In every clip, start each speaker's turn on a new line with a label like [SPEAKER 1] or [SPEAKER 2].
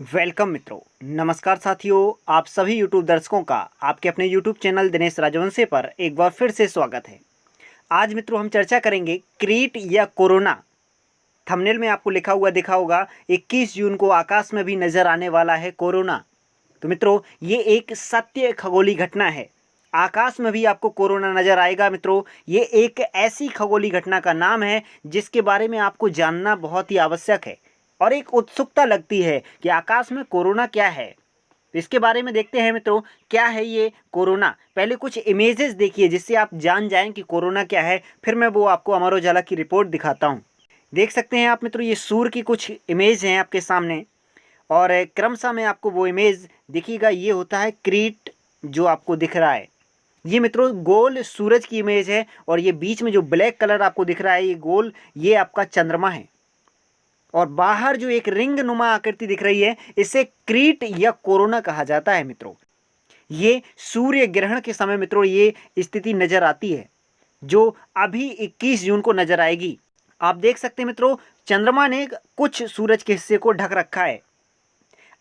[SPEAKER 1] Welcome मित्रों, नमस्कार साथियों। आप सभी यूट्यूब दर्शकों का आपके अपने यूट्यूब चैनल दिनेश राजवंशी पर एक बार फिर से स्वागत है। आज मित्रों हम चर्चा करेंगे क्रीट या कोरोना। थंबनेल में आपको लिखा हुआ दिखा होगा 21 जून को आकाश में भी नजर आने वाला है कोरोना। तो मित्रों ये एक सत्य खगोलीय घटना है। आकाश में भी आपको कोरोना नजर आएगा। मित्रों ये एक ऐसी खगोलीय घटना का नाम है जिसके बारे में आपको जानना बहुत ही आवश्यक है और एक उत्सुकता लगती है कि आकाश में कोरोना क्या है। तो इसके बारे में देखते हैं मित्रों, क्या है ये कोरोना। पहले कुछ इमेजेस देखिए जिससे आप जान जाएं कि कोरोना क्या है, फिर मैं वो आपको अमर उजाला की रिपोर्ट दिखाता हूँ। देख सकते हैं आप मित्रों, ये सूर्य की कुछ इमेज हैं आपके सामने और क्रमशः में आपको वो इमेज दिखिएगा। ये होता है क्रीट जो आपको दिख रहा है। ये मित्रों गोल सूरज की इमेज है और ये बीच में जो ब्लैक कलर आपको दिख रहा है ये गोल, ये आपका चंद्रमा है और बाहर जो एक रिंग नुमा आकृति दिख रही है इसे क्रीट या कोरोना कहा जाता है। मित्रों ये सूर्य ग्रहण के समय मित्रों ये स्थिति नजर आती है जो अभी 21 जून को नजर आएगी। आप देख सकते हैं मित्रों, चंद्रमा ने कुछ सूरज के हिस्से को ढक रखा है।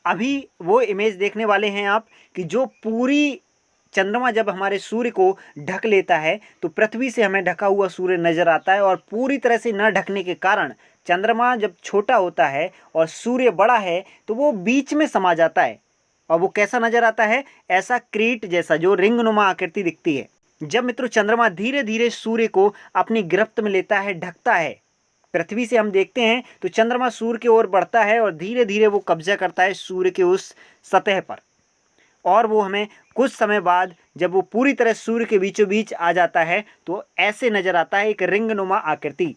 [SPEAKER 1] अभी वो इमेज देखने वाले हैं आप कि जो पूरी चंद्रमा जब हमारे सूर्य को ढक लेता है तो पृथ्वी से हमें ढका हुआ सूर्य नजर आता है और पूरी तरह से न ढकने के कारण चंद्रमा जब छोटा होता है और सूर्य बड़ा है तो वो बीच में समा जाता है और वो कैसा नजर आता है, ऐसा क्रीट जैसा जो रिंगनुमा आकृति दिखती है। जब मित्रों चंद्रमा धीरे धीरे सूर्य को अपनी गिरफ्त में लेता है, ढकता है, पृथ्वी से हम देखते हैं तो चंद्रमा सूर्य की ओर बढ़ता है और धीरे धीरे वो कब्जा करता है सूर्य के उस सतह पर और वो हमें कुछ समय बाद जब वो पूरी तरह सूर्य के बीचों बीच आ जाता है तो ऐसे नजर आता है, एक रिंगनुमा आकृति।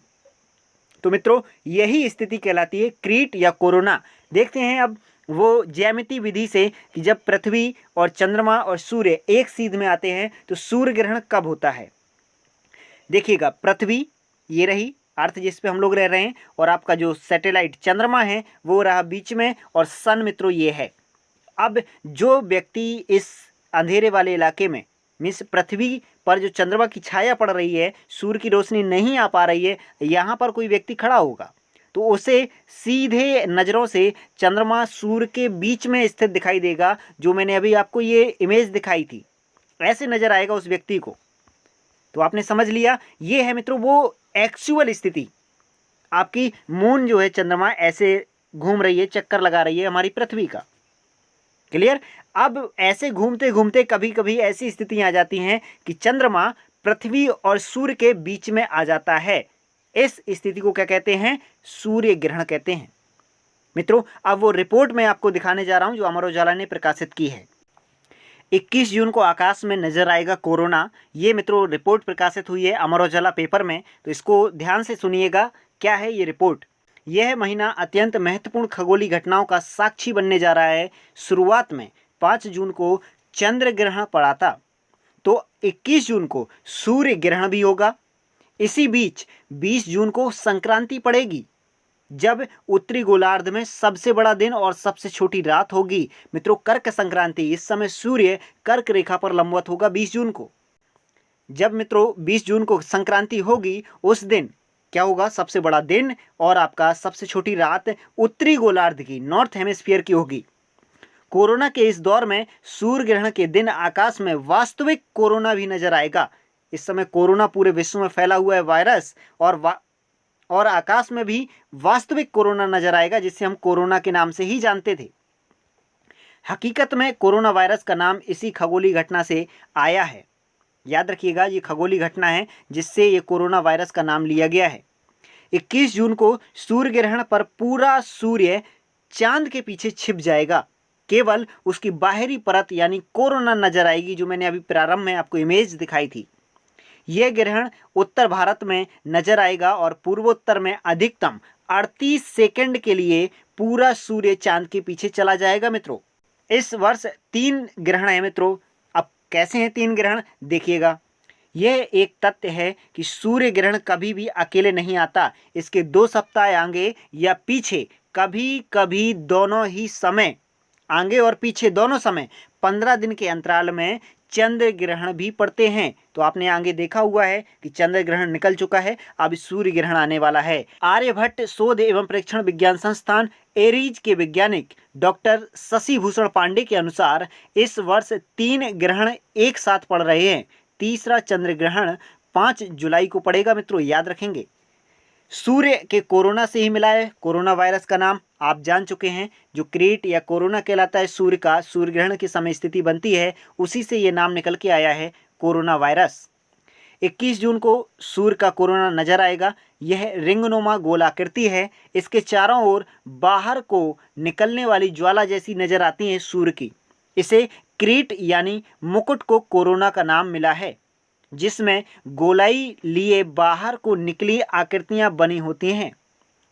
[SPEAKER 1] तो मित्रों यही स्थिति कहलाती है क्रीट या कोरोना। देखते हैं अब वो ज्यामिति विधि से कि जब पृथ्वी और चंद्रमा और सूर्य एक सीध में आते हैं तो सूर्य ग्रहण कब होता है। देखिएगा, पृथ्वी ये रही अर्थ जिस पे हम लोग रह रहे हैं और आपका जो सैटेलाइट चंद्रमा है वो रहा बीच में और सन मित्रों ये है। अब जो व्यक्ति इस अंधेरे वाले इलाके में मीन्स पृथ्वी पर जो चंद्रमा की छाया पड़ रही है, सूर्य की रोशनी नहीं आ पा रही है, यहाँ पर कोई व्यक्ति खड़ा होगा तो उसे सीधे नज़रों से चंद्रमा सूर्य के बीच में स्थित दिखाई देगा। जो मैंने अभी आपको ये इमेज दिखाई थी ऐसे नज़र आएगा उस व्यक्ति को। तो आपने समझ लिया, ये है मित्रों वो एक्चुअल स्थिति। आपकी मून जो है चंद्रमा ऐसे घूम रही है, चक्कर लगा रही है हमारी पृथ्वी का। क्लियर। अब ऐसे घूमते घूमते कभी कभी ऐसी स्थितियां आ जाती हैं कि चंद्रमा पृथ्वी और सूर्य के बीच में आ जाता है। इस स्थिति को क्या कहते हैं, सूर्य ग्रहण कहते हैं। मित्रों अब वो रिपोर्ट मैं आपको दिखाने जा रहा हूं जो अमर उजाला ने प्रकाशित की है। 21 जून को आकाश में नजर आएगा कोरोना। ये मित्रों रिपोर्ट प्रकाशित हुई है अमर उजाला पेपर में, तो इसको ध्यान से सुनिएगा। क्या है ये रिपोर्ट। यह महीना अत्यंत महत्वपूर्ण खगोलीय घटनाओं का साक्षी बनने जा रहा है। शुरुआत में 5 जून को चंद्र ग्रहण पड़ा था तो 21 जून को सूर्य ग्रहण भी होगा। इसी बीच 20 जून को संक्रांति पड़ेगी जब उत्तरी गोलार्ध में सबसे बड़ा दिन और सबसे छोटी रात होगी। मित्रों कर्क संक्रांति, इस समय सूर्य कर्क रेखा पर लंबवत होगा 20 जून को। जब मित्रों 20 जून को संक्रांति होगी उस दिन क्या होगा, सबसे बड़ा दिन और आपका सबसे छोटी रात उत्तरी गोलार्ध की, नॉर्थ हेमिस्फीयर की होगी। कोरोना के इस दौर में सूर्य ग्रहण के दिन आकाश में वास्तविक कोरोना भी नजर आएगा। इस समय कोरोना पूरे विश्व में फैला हुआ है वायरस और आकाश में भी वास्तविक कोरोना नजर आएगा जिसे हम कोरोना के नाम से ही जानते थे। हकीकत में कोरोना वायरस का नाम इसी खगोलीय घटना से आया है। याद रखिएगा ये खगोलीय घटना है जिससे ये कोरोना वायरस का नाम लिया गया है। 21 जून को सूर्य ग्रहण पर पूरा सूर्य चांद के पीछे छिप जाएगा। केवल उसकी बाहरी परत यानी कोरोना नजर आएगी जो मैंने अभी प्रारंभ में आपको इमेज दिखाई थी। यह ग्रहण उत्तर भारत में नजर आएगा और पूर्वोत्तर में अधिकतम 38 सेकंड के लिए पूरा सूर्य चांद के पीछे चला जाएगा। मित्रों इस वर्ष 3 ग्रहण है। मित्रों अब कैसे हैं 3 ग्रहण देखिएगा। यह एक तथ्य है कि सूर्य ग्रहण कभी भी अकेले नहीं आता। इसके 2 सप्ताह आगे या पीछे, कभी कभी दोनों ही समय, आगे और पीछे दोनों समय 15 दिन के अंतराल में चंद्र ग्रहण भी पड़ते हैं। तो आपने आगे देखा हुआ है कि चंद्र ग्रहण निकल चुका है, अब सूर्य ग्रहण आने वाला है। आर्यभट्ट शोध एवं परीक्षण विज्ञान संस्थान एरीज के वैज्ञानिक डॉक्टर शशि भूषण पांडे के अनुसार इस वर्ष 3 ग्रहण एक साथ पड़ रहे हैं। तीसरा चंद्र ग्रहण 5 जुलाई को पड़ेगा। मित्रों याद रखेंगे, सूर्य के कोरोना से ही मिला है। कोरोना वायरस का नाम आप जान चुके हैं, जो क्रीट या कोरोना कहलाता है सूर्य का, सूर्य ग्रहण की समय स्थिति बनती है, उसी से ये नाम निकल के आया है कोरोना वायरस। 21 जून को सूर्य का कोरोना नजर आएगा। यह रिंगनुमा गोल आकृति है, इसके चारों ओर बाहर को निकलने वाली ज्वाला जैसी नजर आती है सूर्य की। इसे क्रीट यानी मुकुट को कोरोना का नाम मिला है, जिसमें गोलाई लिए बाहर को निकली आकृतियां बनी होती हैं,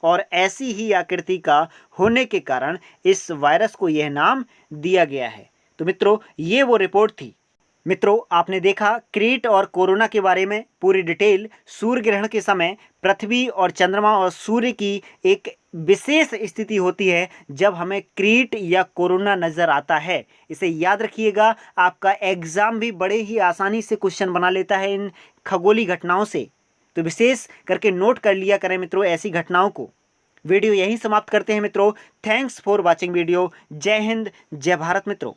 [SPEAKER 1] और ऐसी ही आकृति का होने के कारण इस वायरस को यह नाम दिया गया है। तो मित्रों ये वो रिपोर्ट थी। मित्रों आपने देखा क्रीट और कोरोना के बारे में पूरी डिटेल। सूर्य ग्रहण के समय पृथ्वी और चंद्रमा और सूर्य की एक विशेष स्थिति होती है जब हमें क्रीट या कोरोना नज़र आता है। इसे याद रखिएगा, आपका एग्ज़ाम भी बड़े ही आसानी से क्वेश्चन बना लेता है इन खगोलीय घटनाओं से। तो विशेष करके नोट कर लिया करें मित्रों ऐसी घटनाओं को। वीडियो यहीं समाप्त करते हैं मित्रों। Thanks for watching video. जय हिंद, जय भारत मित्रों।